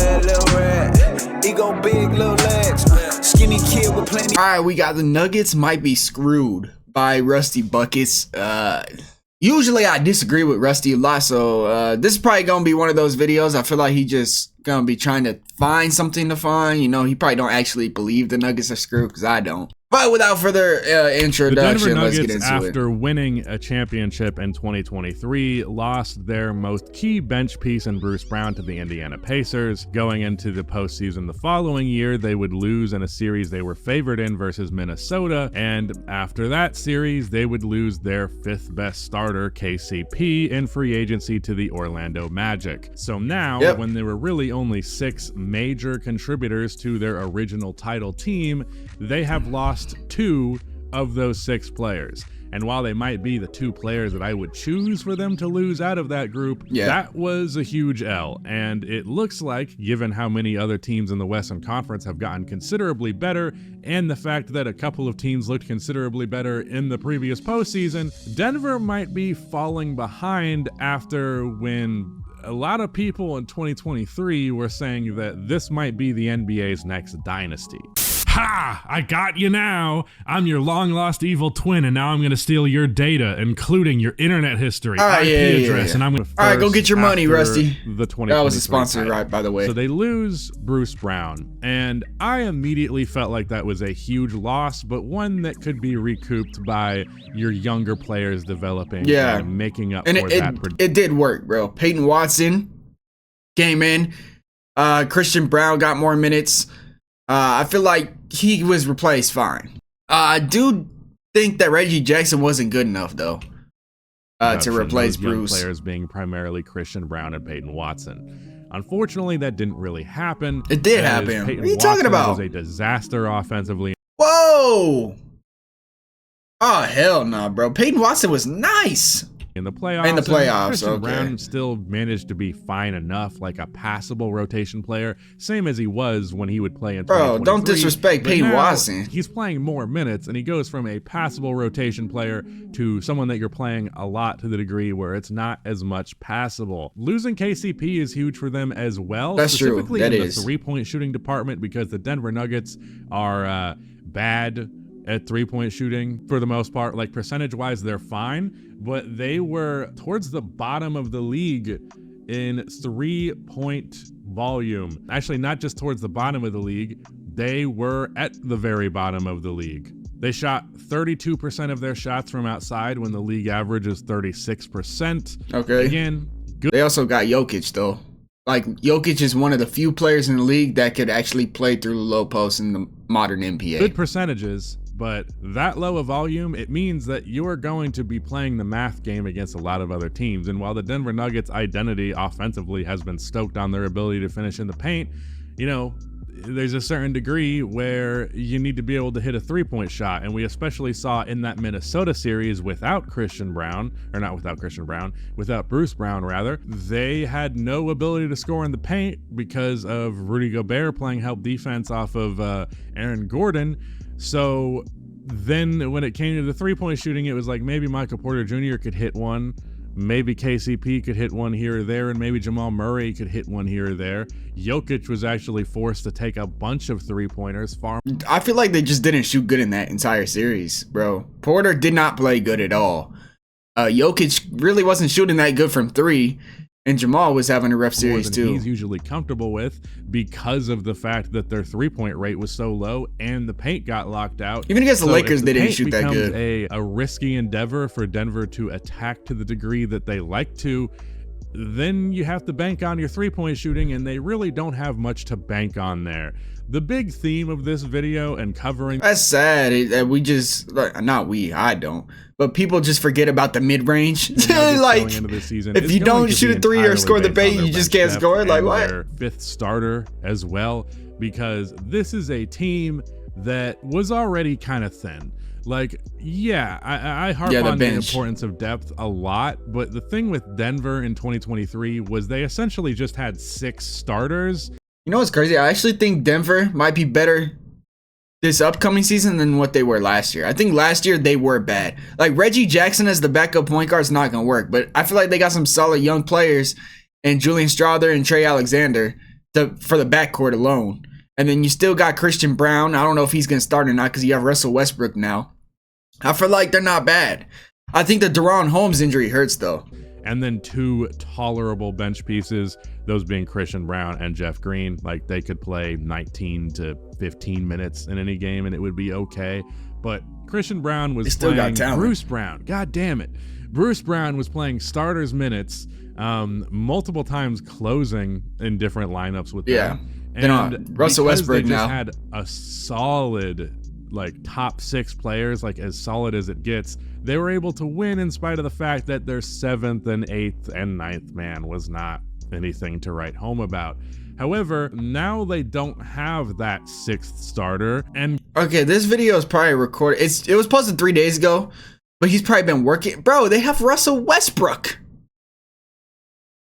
red, little red. Ego big, little legs. Skinny kid with plenty. All right, we got the Nuggets might be screwed by Rusty Buckets. Usually I disagree with Rusty a lot, so this is probably gonna be one of those videos. I feel like he just gonna be trying to find something to find. You know, he probably don't actually believe the Nuggets are screwed, because I don't. But without further introduction, let's get into it. After winning a championship in 2023, lost their most key bench piece in Bruce Brown to the Indiana Pacers. Going into the postseason the following year, they would lose in a series they were favored in versus Minnesota, and after that series, they would lose their fifth best starter, KCP, in free agency to the Orlando Magic. So now, when there were really only 6 major contributors to their original title team, they have lost 2 of those 6 players. And while they might be the 2 players that I would choose for them to lose out of that group, that was a huge L. And it looks like, given how many other teams in the Western Conference have gotten considerably better, and the fact that a couple of teams looked considerably better in the previous postseason, Denver might be falling behind after when a lot of people in 2023 were saying that this might be the NBA's next dynasty. Ha! I got you now. I'm your long-lost evil twin, and now I'm going to steal your data, including your internet history, IP address, and I'm going to All right, go get your money, Rusty. The 2023 that was a sponsor, title. right, by the way. So they lose Bruce Brown, and I immediately felt like that was a huge loss, but one that could be recouped by your younger players developing and making up for that. It did work, bro. Peyton Watson came in. Christian Brown got more minutes. I feel like he was replaced fine. I do think that Reggie Jackson wasn't good enough, though, to replace Bruce. Players being primarily Christian Brown and Peyton Watson. Unfortunately, that didn't really happen. It did happen. What are you talking about? Was a disaster offensively. Whoa! Oh, hell no, bro. Peyton Watson was nice. In the playoffs, Christian okay. Brown still managed to be fine enough, like a passable rotation player, same as he was when he would play in 2023. Bro, don't disrespect Peyton Watson. He's playing more minutes, and he goes from a passable rotation player to someone that you're playing a lot, to the degree where it's not as much passable. Losing KCP is huge for them as well. That's true. Specifically in the three-point shooting department, because the Denver Nuggets are bad at three-point shooting for the most part. Like, percentage-wise, they're fine, but they were towards the bottom of the league in three-point volume. Actually, not just towards the bottom of the league, they were at the very bottom of the league. They shot 32% of their shots from outside when the league average is 36%. Okay. Again, good. They also got Jokic, though. Like, Jokic is one of the few players in the league that could actually play through the low post in the modern NBA. Good percentages. But that low of volume, it means that you're going to be playing the math game against a lot of other teams. And while the Denver Nuggets' identity offensively has been stoked on their ability to finish in the paint, you know, there's a certain degree where you need to be able to hit a three-point shot. And we especially saw in that Minnesota series without Christian Brown, or not without Christian Brown, without Bruce Brown, rather, they had no ability to score in the paint because of Rudy Gobert playing help defense off of Aaron Gordon. So then when it came to the three-point shooting, it was like maybe Michael Porter Jr. could hit one, maybe KCP could hit one here or there, and maybe Jamal Murray could hit one here or there. Jokic was actually forced to take a bunch of three-pointers. I feel like they just didn't shoot good in that entire series, bro. Porter did not play good at all. Jokic really wasn't shooting that good from three. And Jamal was having a rough series too. He's usually comfortable with, because of the fact that their three-point rate was so low and the paint got locked out. Even against the Lakers, they didn't shoot that good. A risky endeavor for Denver to attack to the degree that they like to, then you have to bank on your three-point shooting, and they really don't have much to bank on there. The big theme of this video and covering— that's sad that we just, I don't, but people just forget about the mid-range. Like, if you don't shoot a three or score the paint, you just can't score. Like, what? Their fifth starter as well, because this is a team that was already kind of thin. Like, yeah, I harp on the importance of depth a lot, but the thing with Denver in 2023 was they essentially just had 6 starters. You know what's crazy? I actually think Denver might be better this upcoming season than what they were last year. I think last year they were bad. Like, Reggie Jackson as the backup point guard is not going to work, but I feel like they got some solid young players, and Julian Strawther and Trey Alexander. for the backcourt alone. And then you still got Christian Brown. I don't know if he's going to start or not because you have Russell Westbrook now. I feel like they're not bad. I think the De'Ron Holmes injury hurts, though. And then 2 tolerable bench pieces, those being Christian Brown and Jeff Green. Like, they could play 19 to 15 minutes in any game and it would be okay. But Christian Brown was playing Bruce Brown. God damn it. Bruce Brown was playing starters minutes multiple times, closing in different lineups with them. And Russell Westbrook now had a solid, like, top 6 players, like as solid as it gets, they were able to win in spite of the fact that their 7th and 8th and 9th man was not anything to write home about. However, now they don't have that 6th starter. And okay, this video is probably recorded. It was posted 3 days ago, but he's probably been working. Bro, they have Russell Westbrook.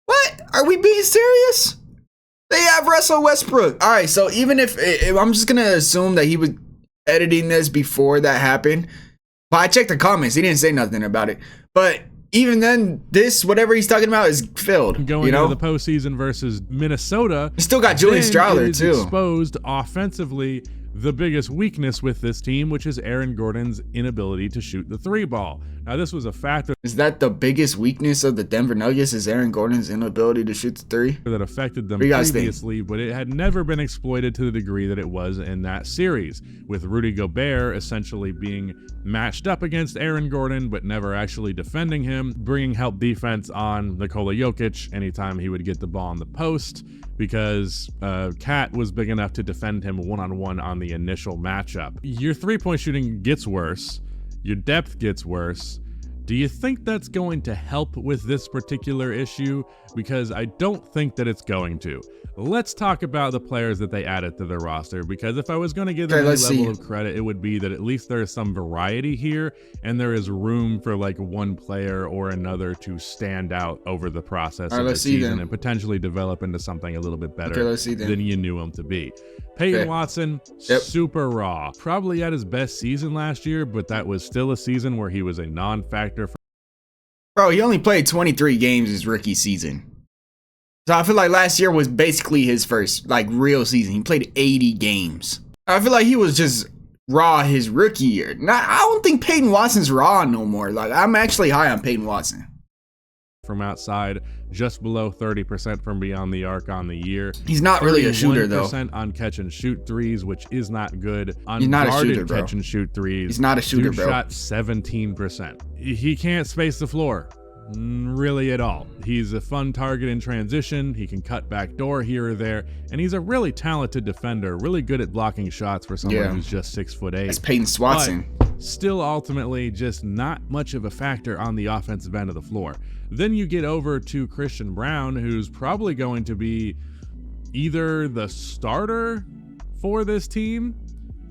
What? Are we being serious? They have Russell Westbrook. All right, so even if I'm just gonna assume that he was editing this before that happened. But I checked the comments. He didn't say nothing about it. But even then, whatever he's talking about is filled. Going into the postseason versus Minnesota, he still got Julian Strouder too. Exposed offensively the biggest weakness with this team, which is Aaron Gordon's inability to shoot the 3 ball. Now, this was a factor. Is that the biggest weakness of the Denver Nuggets? Is Aaron Gordon's inability to shoot the 3? That affected them previously, but it had never been exploited to the degree that it was in that series, with Rudy Gobert essentially being matched up against Aaron Gordon, but never actually defending him, bringing help defense on Nikola Jokic anytime he would get the ball in the post, because Cat was big enough to defend him one-on-one on the initial matchup. Your 3-point shooting gets worse. Your depth gets worse. Do you think that's going to help with this particular issue? Because I don't think that it's going to. Let's talk about the players that they added to their roster, because if I was going to give them any level of credit, it would be that at least there is some variety here, and there is room for like one player or another to stand out over the process of the season and potentially develop into something a little bit better than you knew him to be. Peyton Watson, super raw. Probably at his best season last year, but that was still a season where he was a non-factor. Bro, he only played 23 games his rookie season. So I feel like last year was basically his first, like, real season. He played 80 games. I feel like he was just raw his rookie year. I don't think Peyton Watson's raw no more. Like, I'm actually high on Peyton Watson. From outside, just below 30% from beyond the arc on the year. He's not really a shooter, though. 31% on catch and shoot threes, which is not good. He's not a shooter, bro. Catch and shoot threes. He's not a shooter, Dude bro. Shot 17%. He can't space the floor. Really at all. He's a fun target in transition. He can cut back door here or there, and he's a really talented defender, really good at blocking shots for someone who's just 6'8". That's Peyton Watson. Still ultimately just not much of a factor on the offensive end of the floor. Then you get over to Christian Brown, who's probably going to be either the starter for this team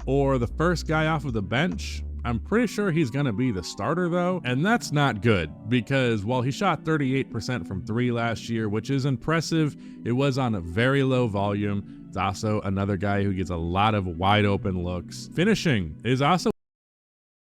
or the first guy off of the bench. I'm pretty sure he's going to be the starter, though, and that's not good, because while he shot 38% from 3 last year, which is impressive, it was on a very low volume. It's also another guy who gets a lot of wide open looks. Finishing is also...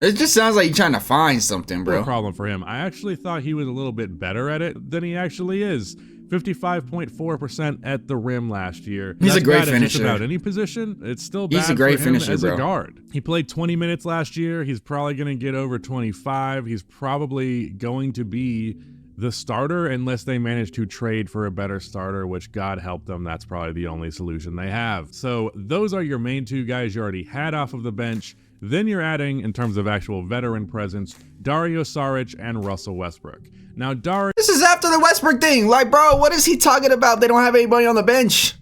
It just sounds like you're trying to find something, bro. No problem for him. I actually thought he was a little bit better at it than he actually is. 55.4% at the rim last year. He's a great finisher. Just about any position, it's still bad. He's a great finisher, as a guard. He played 20 minutes last year. He's probably going to get over 25. He's probably going to be the starter unless they manage to trade for a better starter, which God help them, that's probably the only solution they have. So those are your main 2 guys you already had off of the bench. Then you're adding, in terms of actual veteran presence, Dario Saric and Russell Westbrook. Now, this is after the Westbrook thing. Like, bro, what is he talking about? They don't have anybody on the bench.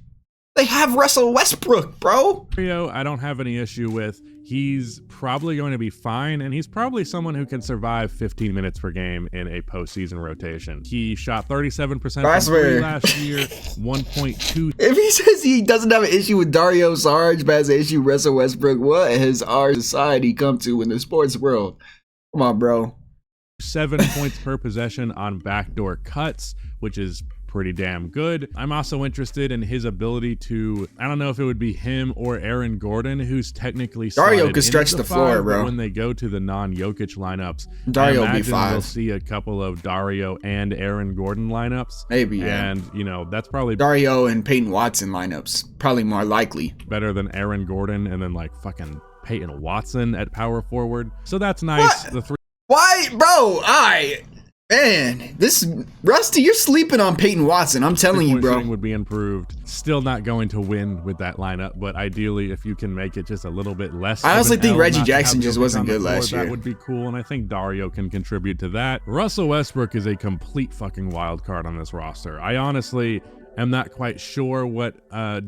They have Russell Westbrook, bro. Dario, I don't have any issue with. He's probably going to be fine, and he's probably someone who can survive 15 minutes per game in a postseason rotation. He shot 37% from 3 last year, 1.2. If he says he doesn't have an issue with Dario Saric, but has an issue with Russell Westbrook, what has our society come to in the sports world? Come on, bro. 7 points per possession on backdoor cuts, which is pretty damn good. I'm also interested in his ability to, I don't know if it would be him or Aaron Gordon, who's technically Dario could stretch the floor, bro. When they go to the non-Jokic lineups, Dario I will be imagine 5. we'll see a couple of Dario and Aaron Gordon lineups. Maybe, yeah. And, you know, that's probably Dario and Peyton Watson lineups. Probably more likely. better than Aaron Gordon and then like fucking Peyton Watson at power forward. So that's nice. What? The three Why, bro? Man, this Rusty, you're sleeping on Peyton Watson. I'm telling you, three-point bro. shooting would be improved. Still not going to win with that lineup, but ideally, if you can make it just a little bit less. I honestly of an think L Reggie not to have Jackson just Jokic wasn't on the good floor, last year. That would be cool, and I think Dario can contribute to that. Russell Westbrook is a complete fucking wild card on this roster. I honestly am not quite sure what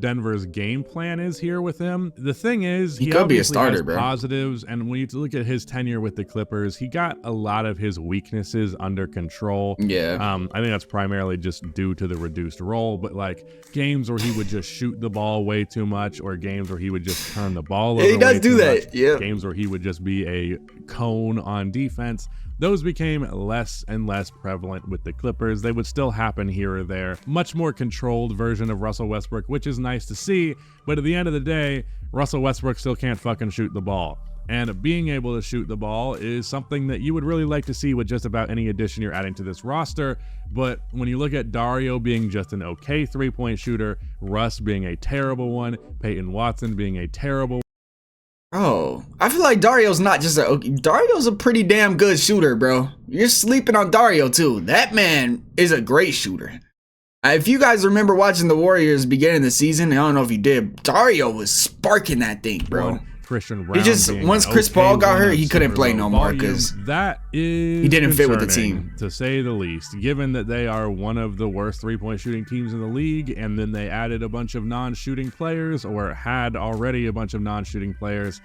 Denver's game plan is here with him. The thing is, he could be a obviously starter, has bro. positives, and when you look at his tenure with the Clippers, he got a lot of his weaknesses under control. Yeah. I think that's primarily just due to the reduced role, but like games where he would just shoot the ball way too much, or games where he would just turn the ball over. He does way do too that, much, yeah. Games where he would just be a cone on defense. Those became less and less prevalent with the Clippers. They would still happen here or there. Much more controlled version of Russell Westbrook, which is nice to see. But at the end of the day, Russell Westbrook still can't fucking shoot the ball. And being able to shoot the ball is something that you would really like to see with just about any addition you're adding to this roster. But when you look at Dario being just an okay three-point shooter, Russ being a terrible one, Peyton Watson being a terrible one, Oh, I feel like Dario's not just Dario's a pretty damn good shooter, bro. You're sleeping on Dario too. That man is a great shooter. If you guys remember watching the Warriors beginning of the season, I don't know if you did, Dario was sparking that thing, bro. Christian Brown. He just once Chris Paul got hurt, he couldn't play no more because that is he didn't fit with the concerning, team, to say the least. Given that they are one of the worst three-point shooting teams in the league, and then they added a bunch of non-shooting players, or had already a bunch of non-shooting players.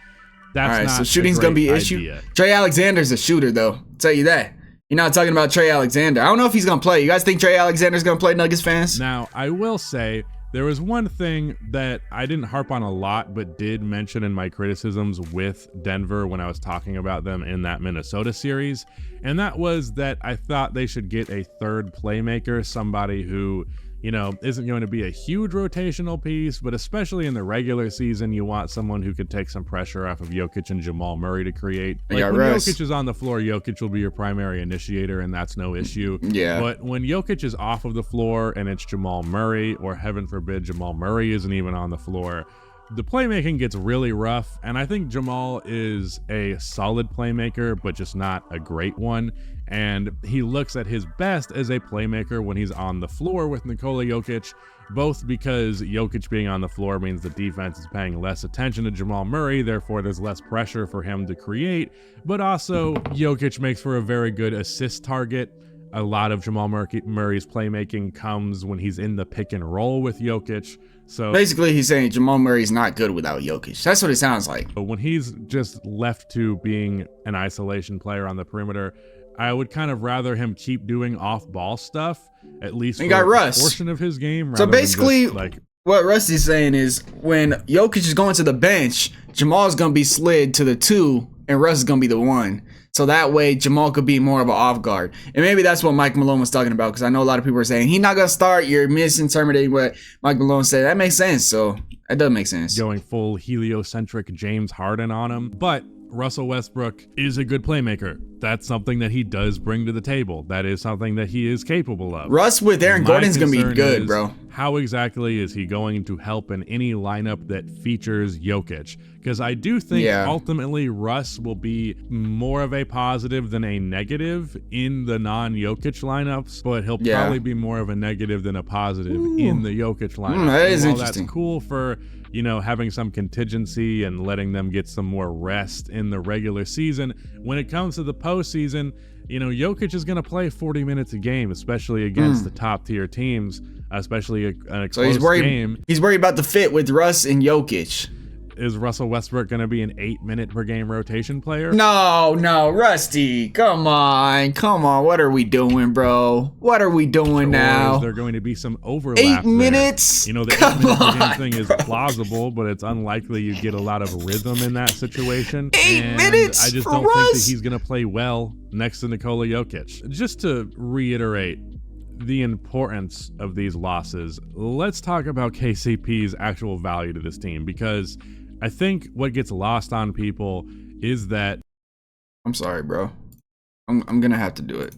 That's all right, not so shooting's gonna be an issue. Trey Alexander's a shooter, though. I'll tell you that. You're not talking about Trey Alexander. I don't know if he's gonna play. You guys think Trey Alexander's gonna play, Nuggets fans? Now, I will say there was one thing that I didn't harp on a lot, but did mention in my criticisms with Denver when I was talking about them in that Minnesota series, and that was that I thought they should get a third playmaker, somebody who, you know, isn't going to be a huge rotational piece, but especially in the regular season, you want someone who could take some pressure off of Jokic and Jamal Murray to create. Like when Jokic is on the floor, Jokic will be your primary initiator, and that's no issue. Yeah. But when Jokic is off of the floor and it's Jamal Murray, or heaven forbid, Jamal Murray isn't even on the floor, the playmaking gets really rough, and I think Jamal is a solid playmaker, but just not a great one. And he looks at his best as a playmaker when he's on the floor with Nikola Jokic, both because Jokic being on the floor means the defense is paying less attention to Jamal Murray, therefore there's less pressure for him to create, but also Jokic makes for a very good assist target. A lot of Jamal Murray's playmaking comes when he's in the pick and roll with Jokic. So basically, he's saying Jamal Murray's not good without Jokic. That's what it sounds like. But when he's just left to being an isolation player on the perimeter, I would kind of rather him keep doing off-ball stuff, at least for a portion of his game. So basically, what Rusty's saying is when Jokic is going to the bench, Jamal's going to be slid to the 2, and Russ is going to be the 1. So that way, Jamal could be more of an off guard. And maybe that's what Mike Malone was talking about, because I know a lot of people are saying, he's not going to start. You're misinterpreting what Mike Malone said. That makes sense. So that does make sense. Going full heliocentric James Harden on him. But Russell Westbrook is a good playmaker. That's something that he does bring to the table. That is something that he is capable of. Russ with Aaron Gordon's going to be good, bro. How exactly is he going to help in any lineup that features Jokic? Because I do think ultimately Russ will be more of a positive than a negative in the non-Jokic lineups, but he'll probably be more of a negative than a positive in the Jokic lineup. That is interesting. That's cool for, you know, having some contingency and letting them get some more rest in the regular season. When it comes to the postseason, you know, Jokic is going to play 40 minutes a game, especially against the top tier teams, especially a close game. He's worried about the fit with Russ and Jokic. Is Russell Westbrook going to be an 8-minute per game rotation player? No, Rusty. Come on. What are we doing, bro? What are we doing now? Is there going to be some overlap 8 minutes? There? You know, the 8-minute per game thing is plausible, but it's unlikely you get a lot of rhythm in that situation. 8 minutes I just don't think that he's going to play well next to Nikola Jokic. Just to reiterate, the importance of these losses, let's talk about KCP's actual value to this team, because I think what gets lost on people is that... I'm sorry, bro. I'm gonna have to do it.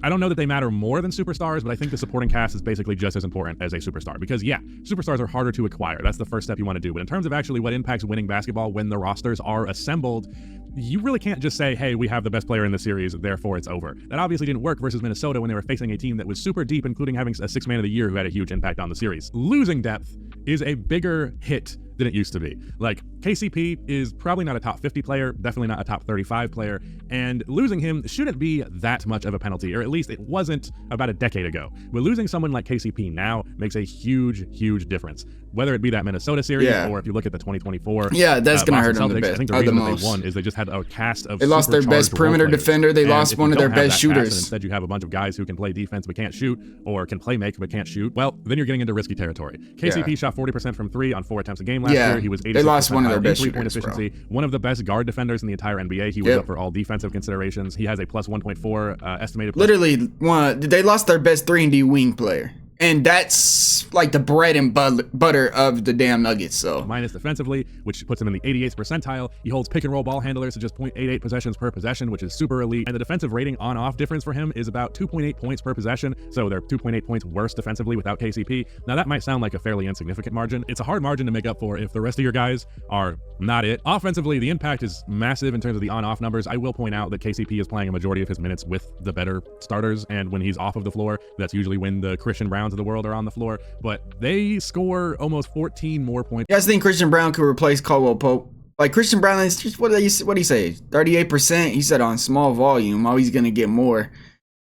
I don't know that they matter more than superstars, but I think the supporting cast is basically just as important as a superstar. Because yeah, superstars are harder to acquire. That's the first step you want to do. But in terms of actually what impacts winning basketball when the rosters are assembled, you really can't just say, hey, we have the best player in the series, therefore it's over. That obviously didn't work versus Minnesota when they were facing a team that was super deep, including having a sixth man of the year who had a huge impact on the series. Losing depth is a bigger hit than it used to be. Like, KCP is probably not a top 50 player, definitely not a top 35 player, and losing him shouldn't be that much of a penalty, or at least it wasn't about a decade ago. But losing someone like KCP now makes a huge, huge difference. Whether it be that Minnesota series, or if you look at the 2024, that's gonna hurt them the best. I think the reason that they won is they just had a cast of they lost their best perimeter defender. They lost one of their best shooters. And instead, you have a bunch of guys who can play defense but can't shoot, or can play make but can't shoot. Well, then you're getting into risky territory. KCP shot 40% from three on 4 attempts a game last year. He was 86% they lost one of their best three-point shooters, efficiency. bro. One of the best guard defenders in the entire NBA. He was up for all defensive considerations. He has a plus 1.4 estimated. Literally, they lost their best 3-and-D wing player. And that's like the bread and butter of the damn Nuggets. So minus defensively, which puts him in the 88th percentile. He holds pick and roll ball handlers to just 0.88 possessions per possession, which is super elite. And the defensive rating on-off difference for him is about 2.8 points per possession. So they're 2.8 points worse defensively without KCP. Now that might sound like a fairly insignificant margin. It's a hard margin to make up for if the rest of your guys are not it. Offensively, the impact is massive in terms of the on-off numbers. I will point out that KCP is playing a majority of his minutes with the better starters, and when he's off of the floor, that's usually when the Christian Browns of the world are on the floor, but they score almost 14 more points. You guys think Christian Brown could replace Caldwell Pope? Like, Christian Brown is just, what do you say? 38%? He said on small volume. Oh, he's gonna get more.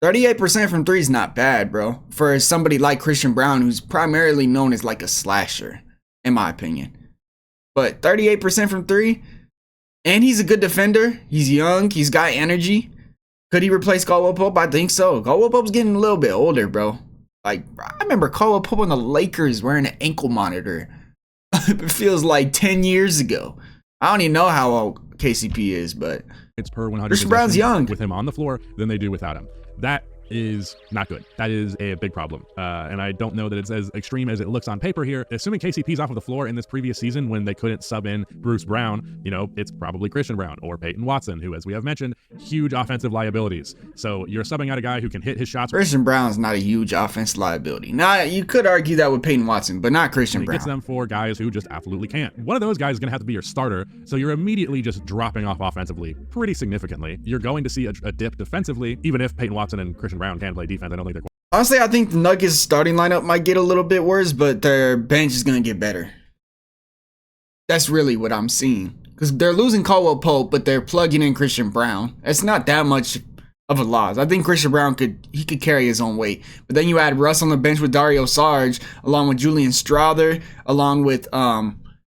38% from three is not bad, bro. For somebody like Christian Brown, who's primarily known as like a slasher, in my opinion. But 38% from three, and he's a good defender. He's young. He's got energy. Could he replace Caldwell Pope? I think so. Caldwell Pope's getting a little bit older, bro. Like, I remember Caldwell Pope on the Lakers wearing an ankle monitor. It feels like 10 years ago. I don't even know how old KCP is, but it's per 100. Christian Brown's young. With him on the floor than they do without him. That is not good. That is a big problem. And I don't know that it's as extreme as it looks on paper here. Assuming KCP's off of the floor in this previous season when they couldn't sub in Bruce Brown, you know, it's probably Christian Brown or Peyton Watson, who, as we have mentioned, huge offensive liabilities. So you're subbing out a guy who can hit his shots. Christian Brown's not a huge offensive liability. Now, you could argue that with Peyton Watson, but not Christian Brown. It gets them for guys who just absolutely can't. One of those guys is going to have to be your starter, so you're immediately just dropping off offensively pretty significantly. You're going to see a dip defensively, even if Peyton Watson and Christian Brown can play defense. I don't think they're... Honestly, I think the Nuggets starting lineup might get a little bit worse, but their bench is going to get better. That's really what I'm seeing. Because they're losing Caldwell Pope, but they're plugging in Christian Brown. It's not that much of a loss. I think Christian Brown could carry his own weight. But then you add Russ on the bench with Dario Saric, along with Julian Strawther, along with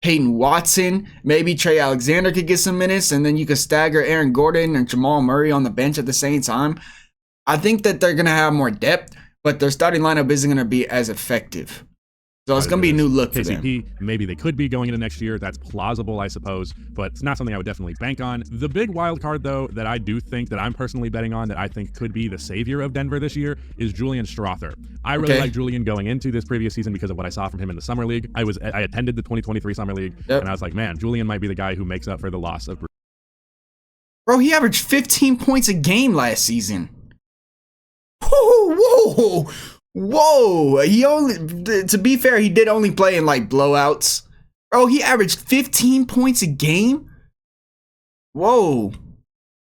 Peyton Watson. Maybe Trey Alexander could get some minutes, and then you could stagger Aaron Gordon and Jamal Murray on the bench at the same time. I think that they're going to have more depth, but their starting lineup isn't going to be as effective. So it's going to be a new look for KCP, them. Maybe they could be going into next year. That's plausible, I suppose, but it's not something I would definitely bank on. The big wild card, though, that I do think that I'm personally betting on that I think could be the savior of Denver this year is Julian Strawther. I really like Julian going into this previous season because of what I saw from him in the Summer League. I attended the 2023 Summer League, and I was like, man, Julian might be the guy who makes up for the loss of... Bro, he averaged 15 points a game last season. Whoa. He only, to be fair, he did only play in like blowouts. Bro, he averaged 15 points a game. Whoa.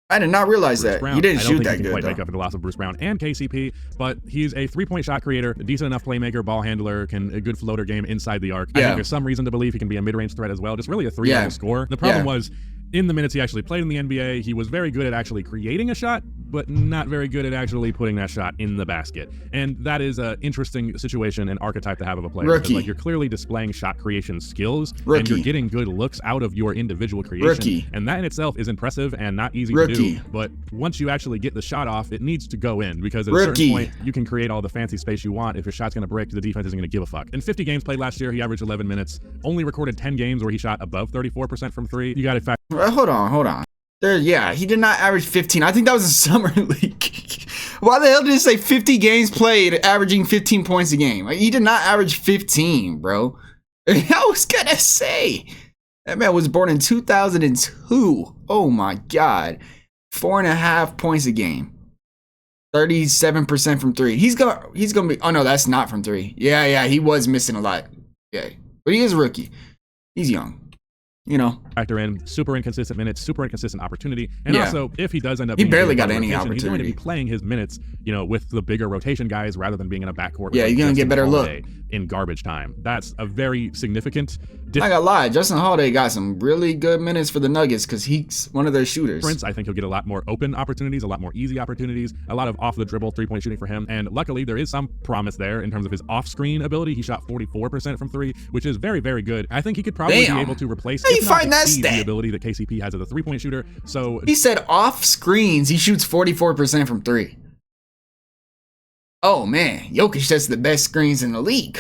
I did not realize that. He didn't shoot that good. I don't think he can quite make up for the loss of Bruce Brown and KCP, but he's a three-point shot creator, a decent enough playmaker, ball handler, a good floater game inside the arc. I think there's some reason to believe he can be a mid-range threat as well. Just really a three-level scorer. The problem was, in the minutes he actually played in the NBA, he was very good at actually creating a shot, but not very good at actually putting that shot in the basket. And that is an interesting situation and archetype to have of a player. Because, like, you're clearly displaying shot creation skills, and you're getting good looks out of your individual creation. And that in itself is impressive and not easy to do. But once you actually get the shot off, it needs to go in, because at a certain point, you can create all the fancy space you want. If your shot's going to break, the defense isn't going to give a fuck. In 50 games played last year, he averaged 11 minutes, only recorded 10 games where he shot above 34% from three. You got to factor... Hold on. He did not average 15. I think that was a summer league. Why the hell did it say 50 games played, averaging 15 points a game? Like, he did not average 15, bro. I was gonna say. That man was born in 2002. Oh my God. 4.5 points a game. 37% from three. He's gonna be, oh no, that's not from three. Yeah, he was missing a lot. Yeah. But he is a rookie. He's young. You know, factor in super inconsistent minutes, super inconsistent opportunity, and also if he does end up, he barely got any opportunity. He's going to be playing his minutes, you know, with the bigger rotation guys rather than being in a backcourt. Yeah, you're gonna get better look in garbage time. That's a very significant. I gotta lie, Justin Holiday got some really good minutes for the Nuggets because he's one of their shooters. I think he'll get a lot more open opportunities, a lot more easy opportunities, a lot of off the dribble 3-point shooting for him. And luckily, there is some promise there in terms of his off-screen ability. He shot 44% from three, which is very, very good. I think he could probably be able to replace. How you find that stat? The ability that KCP has as a 3-point shooter. So he said off screens, he shoots 44% from three. Oh man, Jokic does the best screens in the league.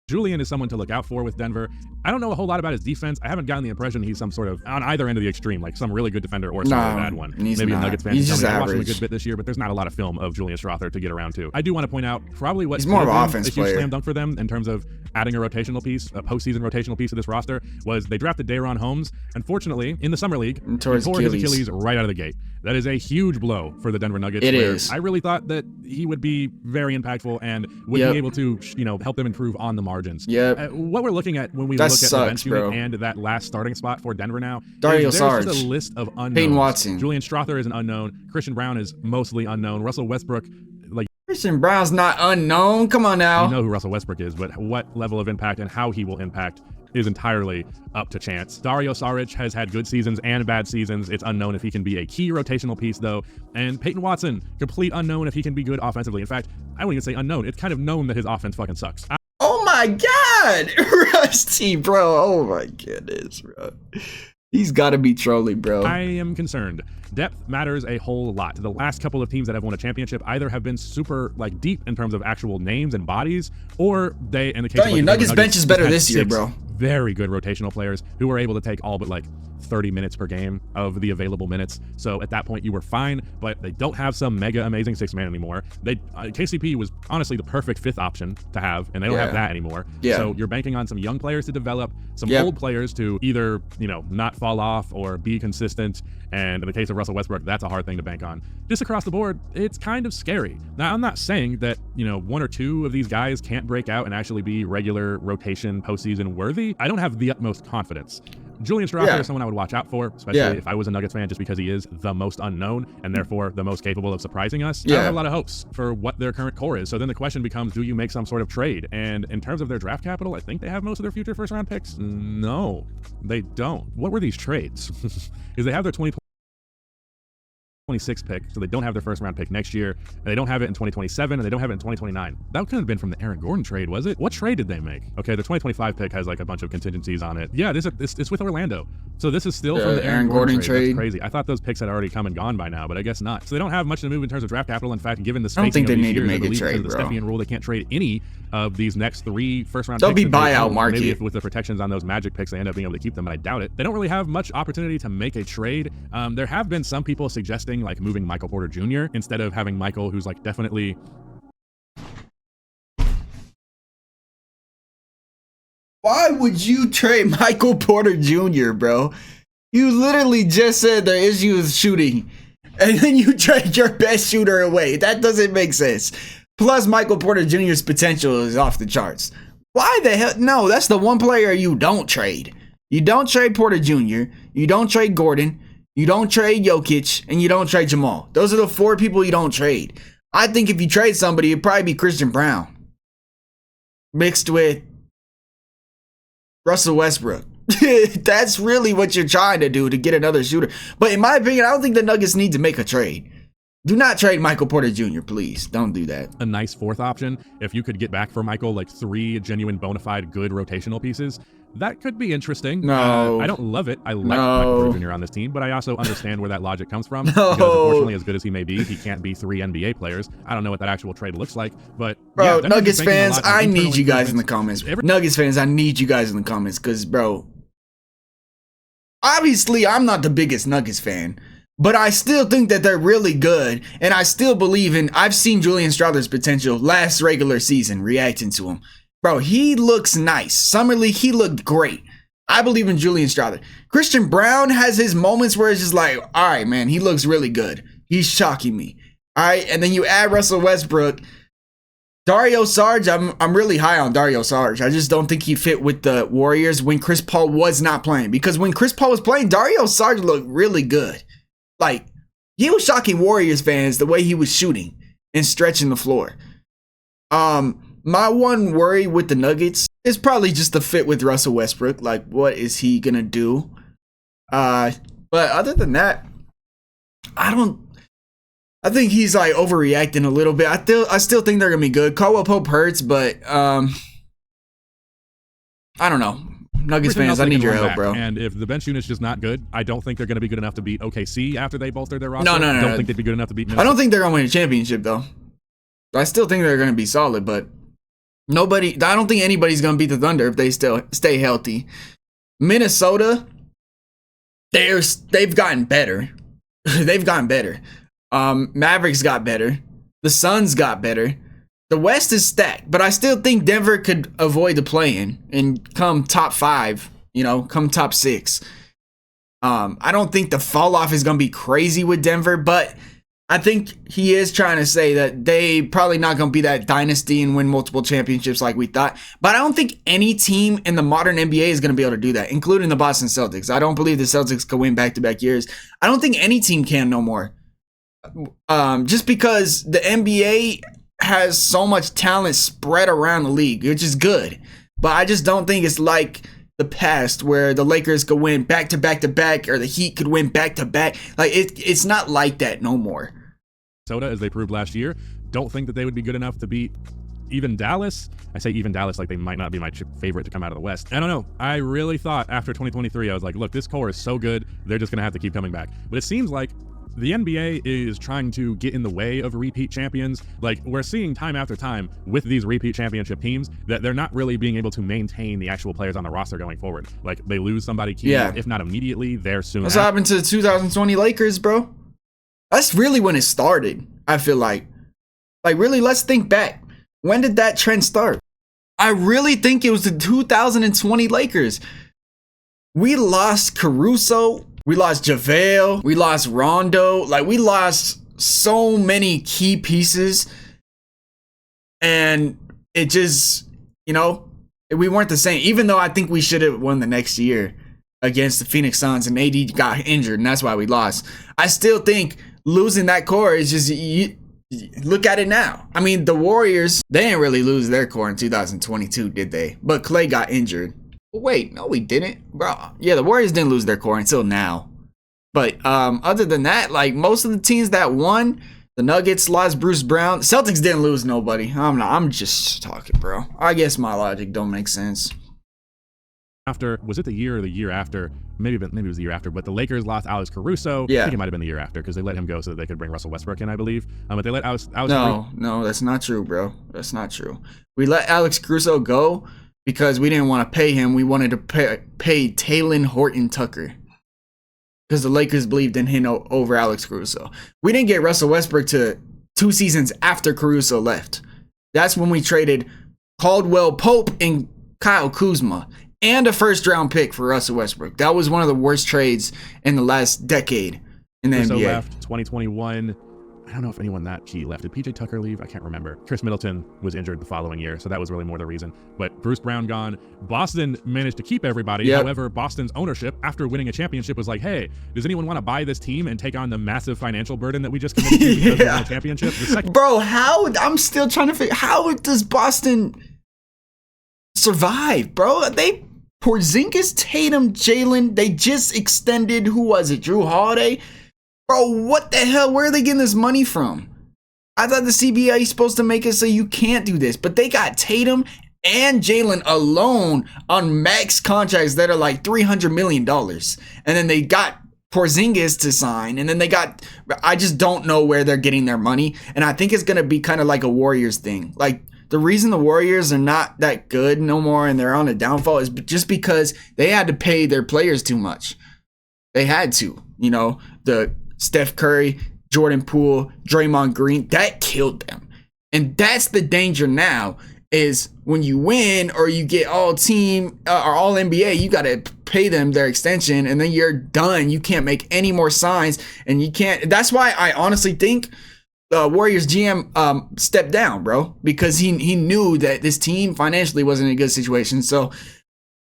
Julian is someone to look out for with Denver. I don't know a whole lot about his defense. I haven't gotten the impression he's some sort of on either end of the extreme, like some really good defender or some really bad one. Maybe a Nuggets fan. He's just I watched him average. a good bit this year, but there's not a lot of film of Julian Strawther to get around to. I do want to point out probably what he's more of an offense a huge player. Slam dunk for them in terms of adding a rotational piece, a postseason rotational piece to this roster was they drafted Day'Ron Holmes. Unfortunately, in the summer league, he tore his Achilles right out of the gate. That is a huge blow for the Denver Nuggets. It is. I really thought that he would be very impactful and would be able to, you know, help them improve on the margins. What we're looking at when we look at the bench unit and that last starting spot for Denver now, Dario Saric. There's just a list of unknowns. Peyton Watson. Julian Strawther is an unknown. Christian Brown is mostly unknown. Russell Westbrook, like Christian Brown's not unknown. Come on now. You know who Russell Westbrook is, but what level of impact and how he will impact is entirely up to chance. Dario Saric has had good seasons and bad seasons. It's unknown if he can be a key rotational piece, though. And Peyton Watson, complete unknown if he can be good offensively. In fact, I wouldn't even say unknown. It's kind of known that his offense fucking sucks. Oh my God, Rusty, bro. Oh my goodness, bro. He's got to be trolling, bro. I am concerned. Depth matters a whole lot. The last couple of teams that have won a championship either have been super like deep in terms of actual names and bodies, or they, in the case of like, Nuggets bench is better this year, bro. Very good rotational players who were able to take all but like 30 minutes per game of the available minutes. So at that point you were fine, but they don't have some mega amazing six man anymore. KCP was honestly the perfect fifth option to have, and they don't have that anymore. So you're banking on some young players to develop, some old players to either, you know, not fall off or be consistent. And in the case of Russell Westbrook, that's a hard thing to bank on. Just across the board, it's kind of scary. Now, I'm not saying that, you know, one or two of these guys can't break out and actually be regular rotation postseason worthy. I don't have the utmost confidence. Julian Strawther is someone I would watch out for, especially if I was a Nuggets fan, just because he is the most unknown and therefore the most capable of surprising us. I don't have a lot of hopes for what their current core is. So then the question becomes, do you make some sort of trade? And in terms of their draft capital, I think they have most of their future first round picks. No, they don't. What were these trades? Because they have their 2026 pick, so they don't have their first round pick next year, and they don't have it in 2027, and they don't have it in 2029. That couldn't have been from the Aaron Gordon trade, was it? What trade did they make? Okay, the 2025 pick has like a bunch of contingencies on it. Yeah, it's with Orlando. So this is still from the Aaron Gordon trade. That's crazy. I thought those picks had already come and gone by now, but I guess not. So they don't have much to move in terms of draft capital. In fact, given the spacing of these years of the league because of the Stepien rule, they can't trade any of these next 3 first round picks. They'll be buyout market. Maybe if with the protections on those Magic picks, they end up being able to keep them, but I doubt it. They don't really have much opportunity to make a trade. There have been some people suggesting like moving Michael Porter Jr. instead of having Michael, who's like definitely. Why would you trade Michael Porter Jr., bro? You literally just said their issue is shooting, and then you trade your best shooter away. That doesn't make sense. Plus, Michael Porter Jr.'s potential is off the charts. Why the hell? No, that's the one player you don't trade. You don't trade Porter Jr., you don't trade Gordon, you don't trade Jokic, and you don't trade Jamal. Those are the 4 people you don't trade. I think if you trade somebody, it'd probably be Christian Brown mixed with Russell Westbrook. That's really what you're trying to do to get another shooter. But in my opinion, I don't think the Nuggets need to make a trade. Do not trade Michael Porter Jr., please. Don't do that. A nice fourth option, if you could get back for Michael like 3 genuine bona fide good rotational pieces, that could be interesting. No. I don't love it. I like Michael Porter Jr. on this team, but I also understand where that logic comes from. Because unfortunately, as good as he may be, he can't be 3 NBA players. I don't know what that actual trade looks like, but bro, Nuggets fans, I need you guys in the comments. Nuggets fans, I need you guys in the comments because, bro, obviously I'm not the biggest Nuggets fan, But I still think that they're really good, and I still believe in. I've seen Julian Strawther's potential last regular season, reacting to him. Bro, he looks nice. Summer League, he looked great. I believe in Julian Strawther. Christian Brown has his moments where it's just like, all right, man, he looks really good. He's shocking me. All right, and then you add Russell Westbrook. Dario Saric, I'm really high on Dario Saric. I just don't think he fit with the Warriors when Chris Paul was not playing. Because when Chris Paul was playing, Dario Saric looked really good. Like, he was shocking Warriors fans the way he was shooting and stretching the floor. My one worry with the Nuggets is probably just the fit with Russell Westbrook. Like, what is he gonna do? But other than that, I think he's like overreacting a little bit. I still think they're gonna be good. Caldwell Pope hurts, but I don't know. Nuggets fans, I need your help, bro. And if the bench unit's just not good, I don't think they're going to be good enough to beat OKC after they bolster their roster. No. I don't think they'd be good enough to beat Minnesota. I don't think they're going to win a championship, though. I still think they're going to be solid, but I don't think anybody's going to beat the Thunder if they still stay healthy. Minnesota, they've gotten better. They've gotten better. Mavericks got better. The Suns got better. The West is stacked, but I still think Denver could avoid the play-in and come top 5, come top 6. I don't think the fall off is going to be crazy with Denver, but I think he is trying to say that they probably not going to be that dynasty and win multiple championships like we thought. But I don't think any team in the modern NBA is going to be able to do that, including the Boston Celtics. I don't believe the Celtics can win back-to-back years. I don't think any team can no more. Just because the NBA has so much talent spread around the league, which is good. But I just don't think it's like the past where the Lakers could win back-to-back or the Heat could win back-to-back. Like, it's not like that no more. Minnesota, as they proved last year, don't think that they would be good enough to beat even Dallas. I say even Dallas like they might not be my favorite to come out of the West. I don't know. I really thought after 2023, I was like, look, this core is so good, they're just going to have to keep coming back. But it seems like the NBA is trying to get in the way of repeat champions. Like, we're seeing time after time with these repeat championship teams that they're not really being able to maintain the actual players on the roster going forward. Like, they lose somebody key, if not immediately, they're soon. What's happened to the 2020 Lakers, bro? That's really when it started, I feel like. Like, really, let's think back. When did that trend start? I really think it was the 2020 Lakers. We lost Caruso. We lost JaVale. We lost Rondo. Like, we lost so many key pieces. And it just, we weren't the same. Even though I think we should have won the next year against the Phoenix Suns and AD got injured, and that's why we lost. I still think losing that core is just, look at it now. I mean, the Warriors, they didn't really lose their core in 2022, did they? But Clay got injured. Wait, no, we didn't, bro. Yeah, the Warriors didn't lose their core until now. But other than that, like, most of the teams that won, the Nuggets lost Bruce Brown. Celtics didn't lose nobody. I'm just talking, bro. I guess my logic don't make sense. After, was it the year or the year after? Maybe it was the year after, but the Lakers lost Alex Caruso. Yeah. I think it might have been the year after because they let him go so that they could bring Russell Westbrook in, I believe. But they let Alex No, that's not true, bro. That's not true. We let Alex Caruso go because we didn't want to pay him. We wanted to pay Talen Horton-Tucker because the Lakers believed in him over Alex Caruso. We didn't get Russell Westbrook to 2 seasons after Caruso left. That's when we traded Caldwell Pope and Kyle Kuzma and a first-round pick for Russell Westbrook. That was one of the worst trades in the last decade in the NBA. Left 2021. I don't know if anyone that key left. Did PJ Tucker leave? I can't remember. Chris Middleton was injured the following year, so that was really more the reason. But Bruce Brown gone. Boston managed to keep everybody. Yep. However, Boston's ownership, after winning a championship, was like, hey, does anyone want to buy this team and take on the massive financial burden that we just committed to because we won a championship? Bro, I'm still trying to figure how does Boston survive, bro? Porzingis, Tatum, Jalen, they just extended, who was it, Drew Holiday? Bro, what the hell? Where are they getting this money from? I thought the CBA is supposed to make it so you can't do this, but they got Tatum and Jalen alone on max contracts that are like $300 million. And then they got Porzingis to sign, and then I just don't know where they're getting their money. And I think it's going to be kind of like a Warriors thing. Like, the reason the Warriors are not that good no more and they're on a downfall is just because they had to pay their players too much. They had to, the Steph Curry, Jordan Poole, Draymond Green. That killed them. And that's the danger now, is when you win or you get all team or all NBA, you got to pay them their extension and then you're done. You can't make any more signs and you can't. That's why I honestly think Warriors GM stepped down, bro, because he knew that this team financially wasn't in a good situation. So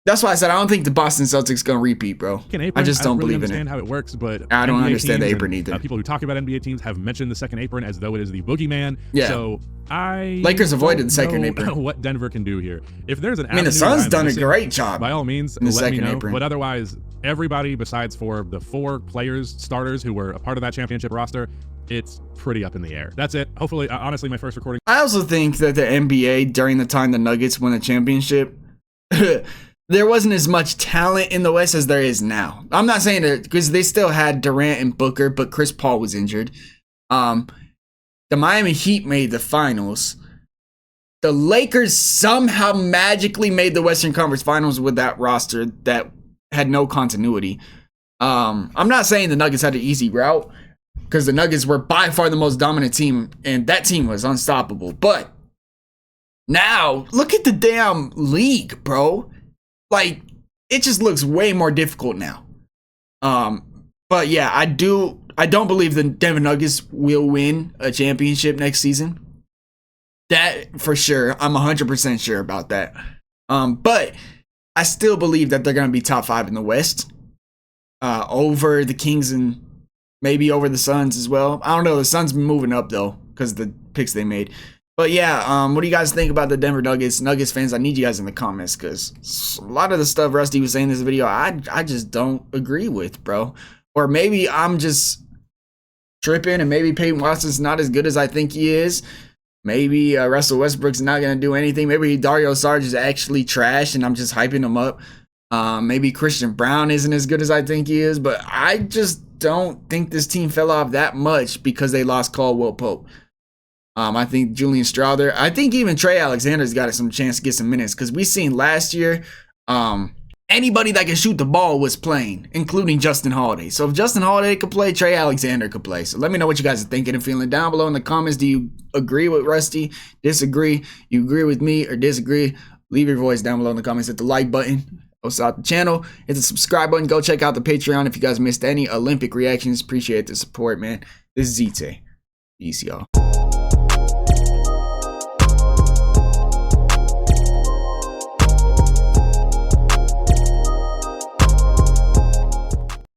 that's why I said I don't think the Boston Celtics gonna repeat, bro. I just don't believe in it. I understand how it works, but I don't understand the apron either. People who talk about NBA teams have mentioned the second apron as though it is the boogeyman. Yeah. So Lakers avoided the second apron. What Denver can do here? If there's an, the Suns done a great job. By all means, let me know. But otherwise, everybody besides for the 4 players starters who were a part of that championship roster, it's pretty up in the air. That's it. Hopefully, honestly, my first recording. I also think that the NBA during the time the Nuggets won the championship. There wasn't as much talent in the West as there is now. I'm not saying that because they still had Durant and Booker, but Chris Paul was injured. The Miami Heat made the finals. The Lakers somehow magically made the Western Conference Finals with that roster that had no continuity. I'm not saying the Nuggets had an easy route because the Nuggets were by far the most dominant team, and that team was unstoppable. But now, look at the damn league, bro. Like, it just looks way more difficult now. But yeah, I don't believe the Denver Nuggets will win a championship next season. That for sure. I'm 100% sure about that. But I still believe that they're going to be top 5 in the West. Over the Kings and maybe over the Suns as well. I don't know. The Suns moving up though because of the picks they made. But yeah, what do you guys think about the Denver Nuggets? Nuggets fans, I need you guys in the comments because a lot of the stuff Rusty was saying in this video, I just don't agree with, bro. Or maybe I'm just tripping and maybe Peyton Watson's not as good as I think he is. Maybe Russell Westbrook's not going to do anything. Maybe Dario Saric is actually trash and I'm just hyping him up. Maybe Christian Brown isn't as good as I think he is. But I just don't think this team fell off that much because they lost Caldwell Pope. I think Julian Strawther. I think even Trey Alexander's got some chance to get some minutes because we seen last year anybody that can shoot the ball was playing, including Justin Holiday. So if Justin Holiday could play, Trey Alexander could play. So let me know what you guys are thinking and feeling down below in the comments. Do you agree with Rusty? Disagree? You agree with me or disagree? Leave your voice down below in the comments. Hit the like button. Also out the channel. Hit the subscribe button. Go check out the Patreon if you guys missed any Olympic reactions. Appreciate the support, man. This is ZTAY. Peace, y'all.